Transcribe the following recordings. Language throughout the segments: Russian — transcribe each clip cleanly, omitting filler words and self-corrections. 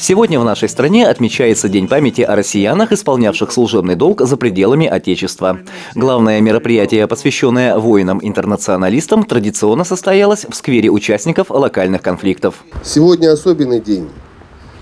Сегодня в нашей стране отмечается День памяти о россиянах, исполнявших служебный долг за пределами Отечества. Главное мероприятие, посвященное воинам-интернационалистам, традиционно состоялось в сквере участников локальных конфликтов. Сегодня особенный день.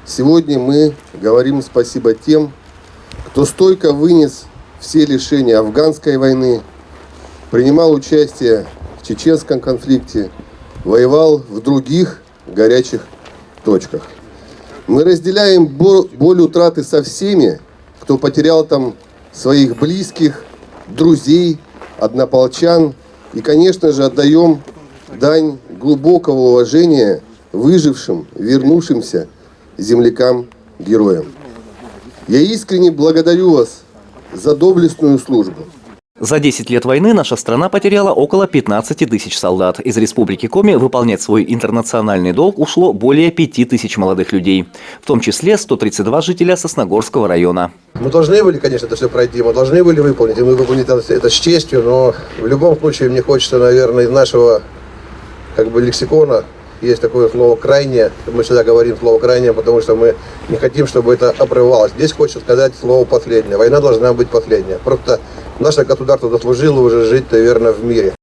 Сегодня мы говорим спасибо тем, кто стойко вынес все лишения афганской войны, принимал участие в чеченском конфликте, воевал в других горячих точках. Мы разделяем боль утраты со всеми, кто потерял там своих близких, друзей, однополчан. И, конечно же, отдаем дань глубокого уважения выжившим, вернувшимся землякам-героям. Я искренне благодарю вас за доблестную службу. За 10 лет войны наша страна потеряла около 15 тысяч солдат. Из Республики Коми выполнять свой интернациональный долг ушло более 5 тысяч молодых людей, в том числе 132 жителя Сосногорского района. Мы должны были, конечно, это все пройти, мы должны были выполнить, и мы выполнили это с честью, но в любом случае мне хочется, наверное, из нашего лексикона есть такое слово «крайнее». Мы всегда говорим слово «крайнее», потому что мы не хотим, чтобы это обрывалось. Здесь хочется сказать слово «последнее». Война должна быть последняя. Просто наше государство заслужило уже жить, наверное, в мире.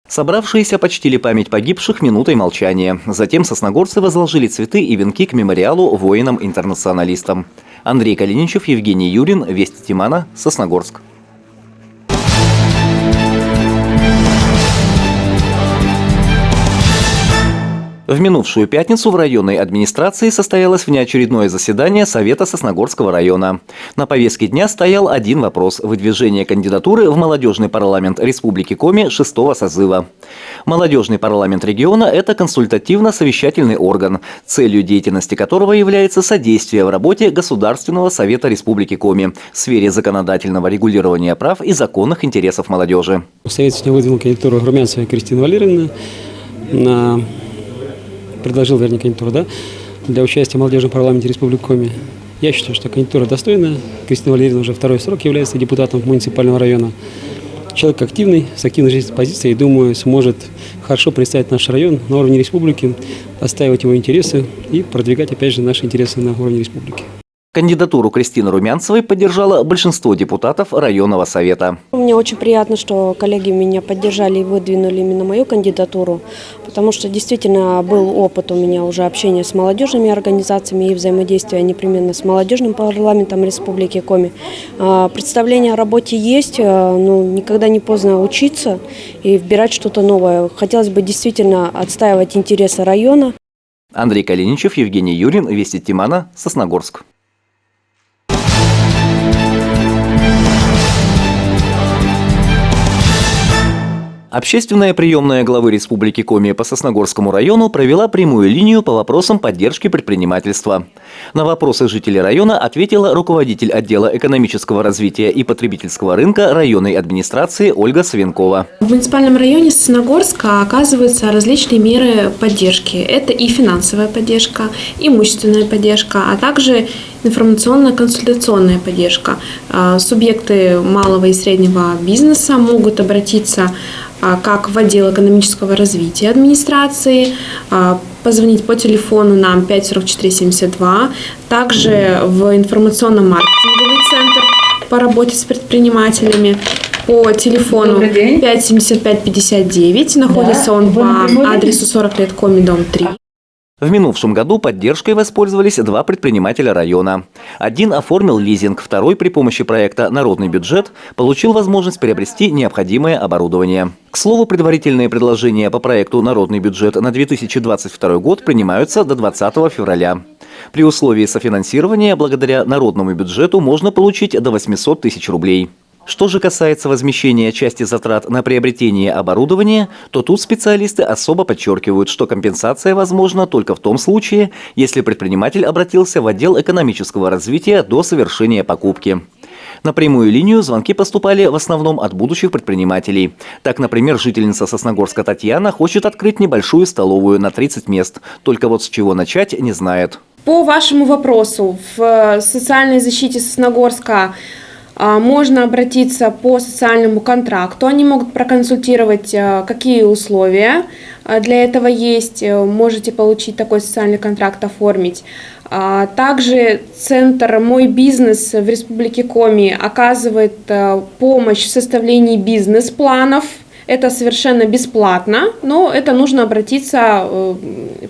Собравшиеся почтили память погибших минутой молчания. Затем сосногорцы возложили цветы и венки к мемориалу воинам-интернационалистам. Андрей Калиничев, Евгений Юрин, Вести Тимана, Сосногорск. В минувшую пятницу в районной администрации состоялось внеочередное заседание Совета Сосногорского района. На повестке дня стоял один вопрос – выдвижение кандидатуры в молодежный парламент Республики Коми 6-го созыва. Молодежный парламент региона – это консультативно-совещательный орган, целью деятельности которого является содействие в работе Государственного совета Республики Коми в сфере законодательного регулирования прав и законных интересов молодежи. Совет сегодня выдвинул кандидатуру Румянцевой Кристины Валерьевны предложил, кандидатуру, для участия в молодежном парламенте Республики Коми. Я считаю, что кандидатура достойная. Кристина Валерьевна уже второй срок является депутатом муниципального района. Человек активный, с активной жизненной позицией, думаю, сможет хорошо представить наш район на уровне республики, отстаивать его интересы и продвигать, опять же, наши интересы на уровне республики. Кандидатуру Кристины Румянцевой поддержало большинство депутатов районного совета. Мне очень приятно, что коллеги меня поддержали и выдвинули именно мою кандидатуру, потому что действительно был опыт у меня уже общения с молодежными организациями и взаимодействия непременно с молодежным парламентом Республики Коми. Представление о работе есть, но никогда не поздно учиться и выбирать что-то новое. Хотелось бы действительно отстаивать интересы района. Андрей Калиничев, Евгений Юрин, Вести Тимана, Сосногорск. Общественная приемная главы Республики Коми по Сосногорскому району провела прямую линию по вопросам поддержки предпринимательства. На вопросы жителей района ответила руководитель отдела экономического развития и потребительского рынка районной администрации Ольга Савенкова. В муниципальном районе Сосногорска оказываются различные меры поддержки. Это и финансовая поддержка, имущественная поддержка, а также информационно-консультационная поддержка. Субъекты малого и среднего бизнеса могут обратиться как в отдел экономического развития администрации, позвонить по телефону нам 54472, также в информационно-маркетинговый центр по работе с предпринимателями по телефону 57559, находится он по адресу 40 лет Коми, дом 3. В минувшем году поддержкой воспользовались два предпринимателя района. Один оформил лизинг, второй при помощи проекта «Народный бюджет» получил возможность приобрести необходимое оборудование. К слову, предварительные предложения по проекту «Народный бюджет» на 2022 год принимаются до 20 февраля. При условии софинансирования благодаря народному бюджету можно получить до 800 тысяч рублей. Что же касается возмещения части затрат на приобретение оборудования, то тут специалисты особо подчеркивают, что компенсация возможна только в том случае, если предприниматель обратился в отдел экономического развития до совершения покупки. На прямую линию звонки поступали в основном от будущих предпринимателей. Так, например, жительница Сосногорска Татьяна хочет открыть небольшую столовую на 30 мест. Только вот с чего начать не знает. По вашему вопросу, в социальной защите Сосногорска можно обратиться по социальному контракту. Они могут проконсультировать, какие условия для этого есть. Можете получить такой социальный контракт, оформить. Также центр «Мой бизнес» в Республике Коми оказывает помощь в составлении бизнес-планов. Это совершенно бесплатно, но это нужно обратиться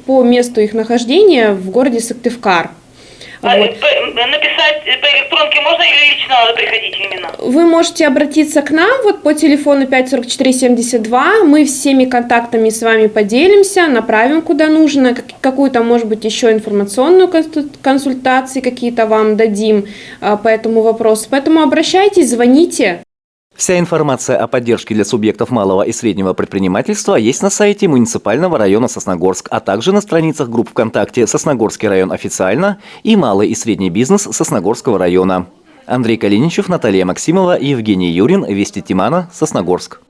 по месту их нахождения в городе Сыктывкар. Вот. Написать по электронке можно или лично надо приходить именно? Вы можете обратиться к нам вот по телефону 54472. Мы всеми контактами с вами поделимся, направим куда нужно, какую-то, может быть, еще информационную консультацию какие-то вам дадим по этому вопросу. Поэтому обращайтесь, звоните. Вся информация о поддержке для субъектов малого и среднего предпринимательства есть на сайте муниципального района Сосногорск, а также на страницах групп ВКонтакте «Сосногорский район официально» и «Малый и средний бизнес Сосногорского района». Андрей Калиничев, Наталья Максимова, Евгений Юрин, Вести Тимана, Сосногорск.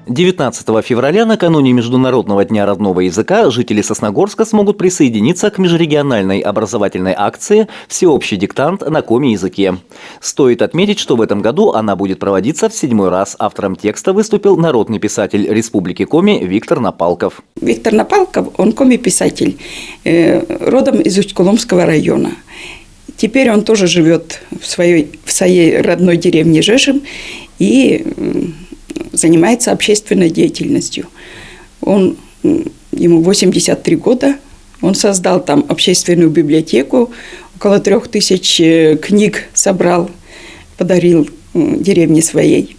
19 февраля, накануне Международного дня родного языка, жители Сосногорска смогут присоединиться к межрегиональной образовательной акции «Всеобщий диктант на коми-языке». Стоит отметить, что в этом году она будет проводиться в 7-й раз. Автором текста выступил народный писатель Республики Коми Виктор Напалков. Виктор Напалков, он коми-писатель, родом из Усть-Куломского района. Теперь он тоже живет в своей родной деревне Жешим и занимается общественной деятельностью. Ему 83 года, он создал там общественную библиотеку, около 3000 книг собрал, подарил деревне своей.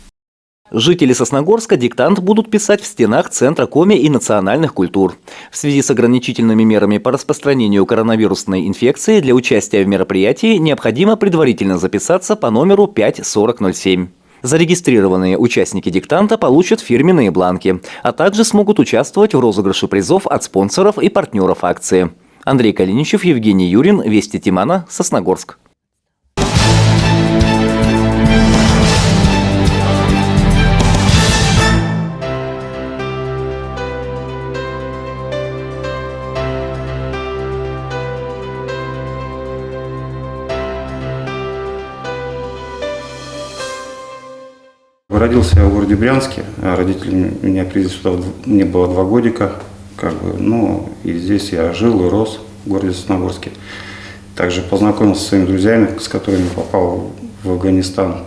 Жители Сосногорска диктант будут писать в стенах Центра Коми и национальных культур. В связи с ограничительными мерами по распространению коронавирусной инфекции для участия в мероприятии необходимо предварительно записаться по номеру 54007. Зарегистрированные участники диктанта получат фирменные бланки, а также смогут участвовать в розыгрыше призов от спонсоров и партнеров акции. Андрей Калиничев, Евгений Юрин, Вести Тимана, Сосногорск. Родился я в городе Брянске, родители меня привезли сюда, мне было 2 годика, и здесь я жил и рос в городе Сосногорске. Также познакомился со своими друзьями, с которыми попал в Афганистан.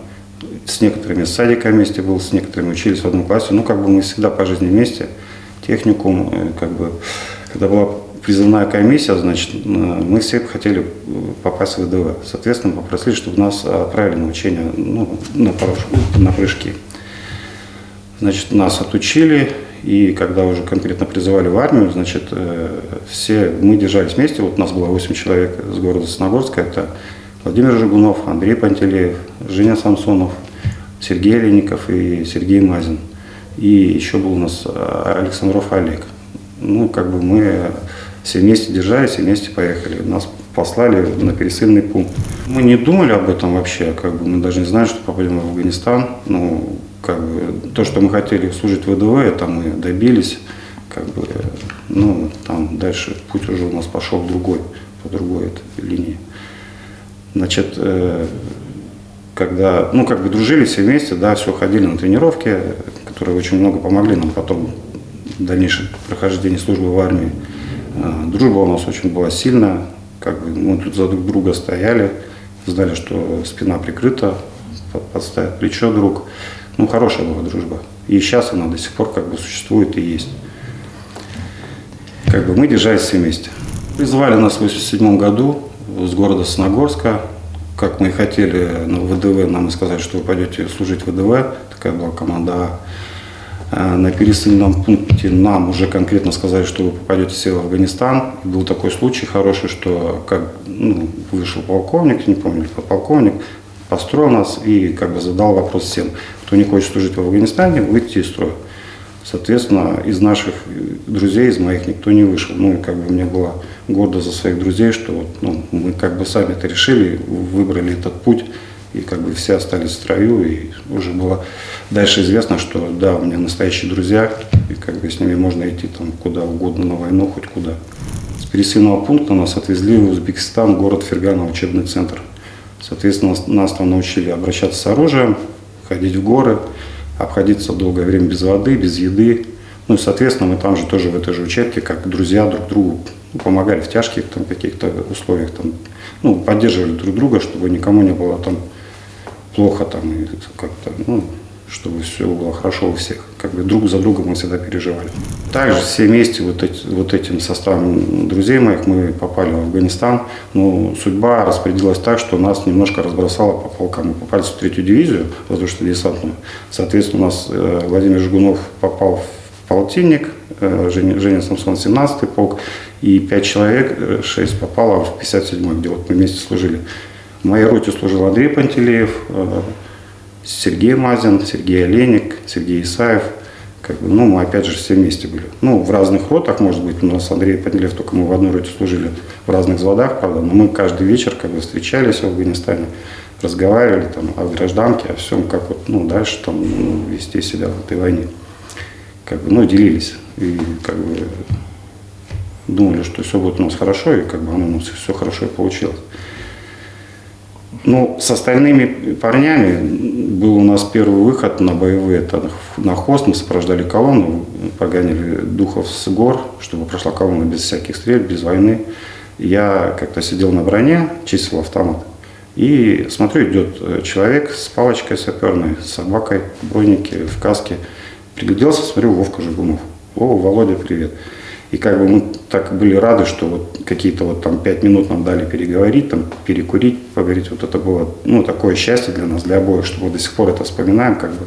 С некоторыми с садика вместе был, с некоторыми учились в одном классе. Мы всегда по жизни вместе. Техникум, когда была призывная комиссия, мы все хотели попасть в ВДВ. Соответственно, попросили, чтобы нас отправили на учение, на прыжки. Нас отучили, и когда уже конкретно призывали в армию, все мы держались вместе. Вот у нас было 8 человек с города Сосногорска. Это Владимир Жигунов, Андрей Пантелеев, Женя Самсонов, Сергей Леников и Сергей Мазин. И еще был у нас Александров Олег. Мы все вместе держались и вместе поехали. Нас послали на пересыльный пункт. Мы не думали об этом вообще, мы даже не знали, что попадем в Афганистан. То, что мы хотели служить в ВДВ, это мы добились. Там дальше путь уже у нас пошел по другой линии. Когда, дружили все вместе, все ходили на тренировки, которые очень много помогли нам потом в дальнейшем прохождении службы в армии. Дружба у нас очень была сильная, мы тут за друг друга стояли, знали, что спина прикрыта, подставит плечо друг. Хорошая была дружба. И сейчас она до сих пор существует и есть. Мы держались все вместе. Призвали нас в 1987 году с города Сосногорска. Как мы и хотели на ВДВ, нам и сказали, что вы пойдете служить в ВДВ. Такая была команда. На пересыльном пункте нам уже конкретно сказали, что вы попадете все в Афганистан. И был такой случай хороший, что вышел полковник, не помню, подполковник, построил нас и задал вопрос всем, кто не хочет служить в Афганистане, выйти из строя. Соответственно, из наших друзей, из моих, никто не вышел. Мне было гордо за своих друзей, что мы сами это решили, выбрали этот путь, и все остались в строю, и уже было дальше известно, что да, у меня настоящие друзья, и с ними можно идти куда угодно на войну, хоть куда. С пересыльного пункта нас отвезли в Узбекистан, город Фергана, учебный центр. Соответственно, нас там научили обращаться с оружием, ходить в горы, обходиться долгое время без воды, без еды. Ну и, соответственно, мы там же тоже в этой же учебке, как друзья, друг другу помогали в тяжких там каких-то условиях, там, ну, поддерживали друг друга, чтобы никому не было там плохо там, и как-то, ну, чтобы все было хорошо у всех. Как бы друг за другом мы всегда переживали. Также все вместе вот этим составом друзей моих мы попали в Афганистан. Но судьба распределилась так, что нас немножко разбросало по полкам. Мы попали в 3-ю дивизию воздушно-десантную. Соответственно, у нас Владимир Жигунов попал в полтинник, Женя Самсон 17-й полк, и 5 человек, 6 попало в 57-й, где вот мы вместе служили. В моей роте служил Андрей Пантелеев, Сергей Мазин, Сергей Олейник, Сергей Исаев. Как бы, ну, мы опять же все вместе были. Ну, в разных ротах, может быть, у нас Андрей Пантелеев, только мы в одной роте служили, в разных взводах, правда, но мы каждый вечер как бы встречались в Афганистане, разговаривали там о гражданке, о всем, как вот, ну, дальше там, ну, вести себя в этой войне. Как бы, ну, делились и как бы думали, что все будет у нас хорошо, и как бы оно у нас все хорошо и получилось. Ну, с остальными парнями был у нас первый выход на боевые, это на Хост, мы сопровождали колонну, погоняли духов с гор, чтобы прошла колонна без всяких стрельб, без войны. Я как-то сидел на броне, чистил автомат, и смотрю, идет человек с палочкой саперной, с собакой в бронике, в каске. Пригляделся, смотрю, Вовка Жигунов. О, Володя, привет. И как бы мы так были рады, что вот какие-то вот там 5 минут нам дали переговорить, там перекурить, поговорить. Вот это было, ну, такое счастье для нас, для обоих, что мы до сих пор это вспоминаем, как бы,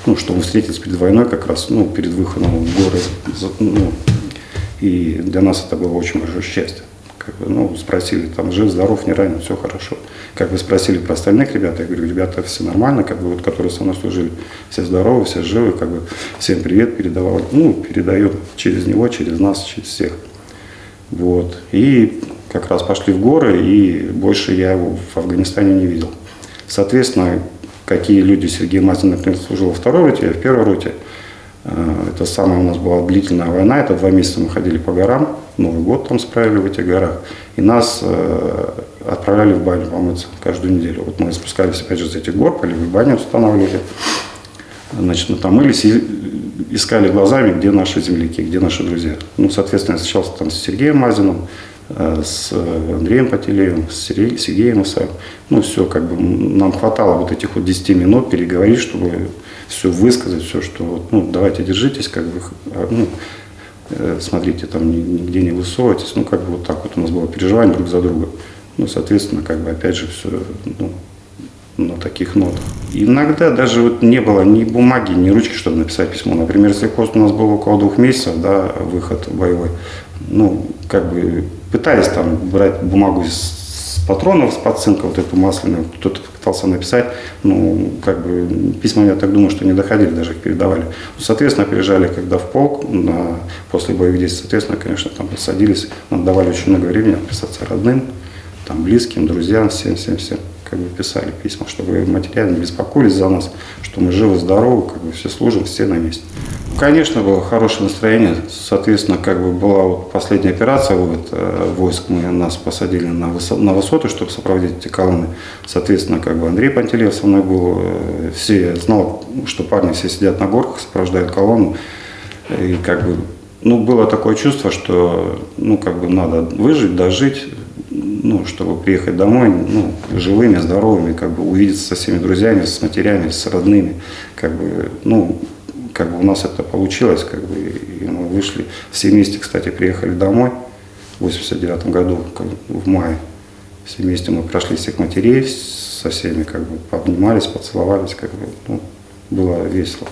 ну, что мы встретились перед войной как раз, ну, перед выходом в горы. Ну, и для нас это было очень большое счастье. Как бы, ну, спросили, там, жив, здоров, не ранен, все хорошо. Как бы спросили про остальных ребят, я говорю, ребята, все нормально, как бы, вот, которые со мной служили, все здоровы, все живы, как бы, всем привет передавал, ну, передаю через него, через нас, через всех. Вот. И как раз пошли в горы, и больше я его в Афганистане не видел. Соответственно, какие люди, Сергей Мазин, например, служил во второй роте, я в первой роте. Это самая у нас была длительная война, это 2 месяца мы ходили по горам, Новый год там справили в этих горах, и нас отправляли в баню помыться каждую неделю. Вот мы спускались опять же с этих гор, пошли в баню, устанавливали, значит, мы там мылись и искали глазами, где наши земляки, где наши друзья. Ну, соответственно, я встречался там с Сергеем Мазиным, с Андреем Пантелеевым, с Сергеем Исаевым. Ну, все, как бы нам хватало вот этих вот 10 минут переговорить, чтобы все высказать, все, что, ну, давайте держитесь, как бы, ну, смотрите, там нигде не высовывайтесь, ну, как бы вот так вот у нас было переживание друг за друга. Ну, соответственно, как бы опять же все, ну, на таких нотах. Иногда даже вот не было ни бумаги, ни ручки, чтобы написать письмо. Например, если пост у нас был около 2 месяцев, да, выход боевой, ну, как бы пытались там брать бумагу из патронов, с подцинка, вот эту масляную, кто-то пытался написать, ну, как бы письма, я так думаю, что не доходили, даже их передавали. Ну, соответственно, приезжали, когда в полк, после боевых действий, соответственно, конечно, там садились, нам давали очень много времени отписаться родным, там, близким, друзьям, всем, как бы писали письма, чтобы материально беспокоились за нас, что мы живы, здоровы, как бы все служим, все на месте. Конечно, было хорошее настроение, соответственно, как бы была вот последняя операция, вывод войск, нас посадили на высоту, чтобы сопроводить эти колонны. Соответственно, как бы Андрей Пантелеев со мной был, все знал, что парни все сидят на горках, сопровождают колонну, и как бы, ну, было такое чувство, что, ну, как бы надо выжить, дожить, ну, чтобы приехать домой, ну, живыми, здоровыми, как бы увидеться со всеми друзьями, с матерями, с родными, как бы, ну, как бы у нас это получилось, как бы, и мы вышли, все вместе, кстати, приехали домой в 89 году, как бы, в мае, все вместе мы прошли всех матерей, со всеми, как бы, пообнимались, поцеловались, как бы, ну, было весело.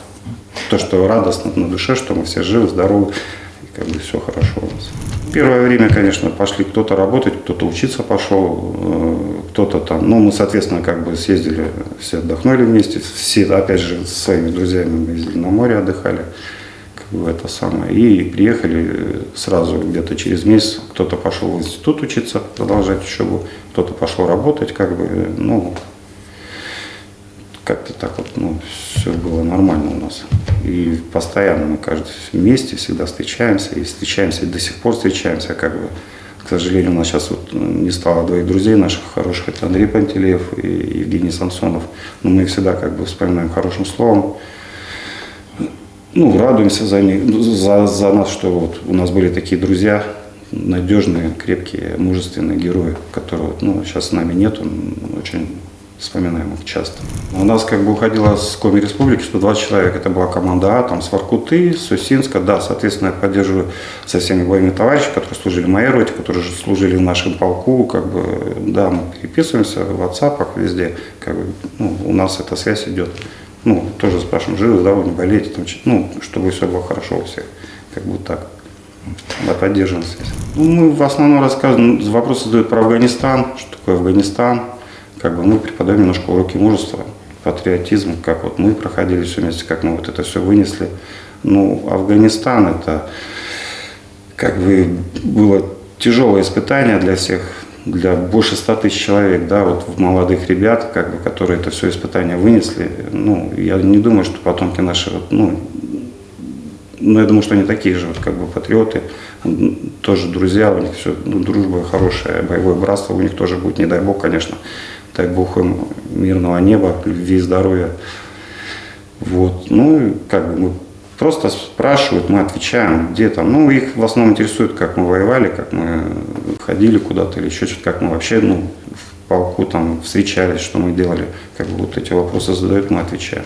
То, что радостно на душе, что мы все живы, здоровы, и как бы все хорошо у нас. Первое время, конечно, пошли кто-то работать, кто-то учиться пошел, кто-то там, ну, мы, соответственно, как бы съездили, все отдохнули вместе, все, опять же, со своими друзьями мы ездили на море, отдыхали, как бы это самое, и приехали сразу где-то через месяц, кто-то пошел в институт учиться, продолжать учебу, кто-то пошел работать, как бы, ну, как-то так вот, ну, все было нормально у нас. И постоянно мы каждый вместе всегда встречаемся, и до сих пор встречаемся, как бы. К сожалению, у нас сейчас вот не стало 2 друзей наших хороших, это Андрей Пантелеев и Евгений Самсонов, но мы их всегда как бы вспоминаем хорошим словом. ну, радуемся за них, за нас, что вот у нас были такие друзья, надежные, крепкие, мужественные герои, которого, ну, сейчас с нами нет, он очень вспоминаем их часто. У нас как бы уходило с Коми Республики 120 человек. Это была команда А, там, с Воркуты, с Усинска. Да, соответственно, я поддерживаю со всеми боевыми товарищами, которые служили в моей роте, которые же служили в нашем полку. Как бы, да, мы переписываемся в WhatsApp, везде. Как бы, ну, у нас эта связь идет. Ну, тоже спрашиваем, живы, здоровы, не болеете, там, ну, чтобы все было хорошо у всех. Как бы так. Да, поддерживаем связь. Ну, мы в основном рассказываем, вопросы задают про Афганистан, что такое Афганистан. Как бы мы преподаем немножко уроки мужества, патриотизм, как вот мы проходили все вместе, как мы вот это все вынесли. Ну, Афганистан это как бы было тяжелое испытание для всех, для больше 100 тысяч человек, да, вот молодых ребят, как бы, которые это все испытание вынесли. Ну, я не думаю, что потомки наши, вот, ну, я думаю, что они такие же, вот, как бы патриоты, тоже друзья, у них все, ну, дружба хорошая, боевое братство у них тоже будет, не дай бог, конечно. Дай Бог им мирного неба, любви и здоровья. Вот. Ну, как бы мы просто спрашивают, мы отвечаем, где там. Ну, их в основном интересует, как мы воевали, как мы ходили куда-то или еще что-то, как мы вообще, ну, в полку там встречались, что мы делали. Как бы вот эти вопросы задают, мы отвечаем.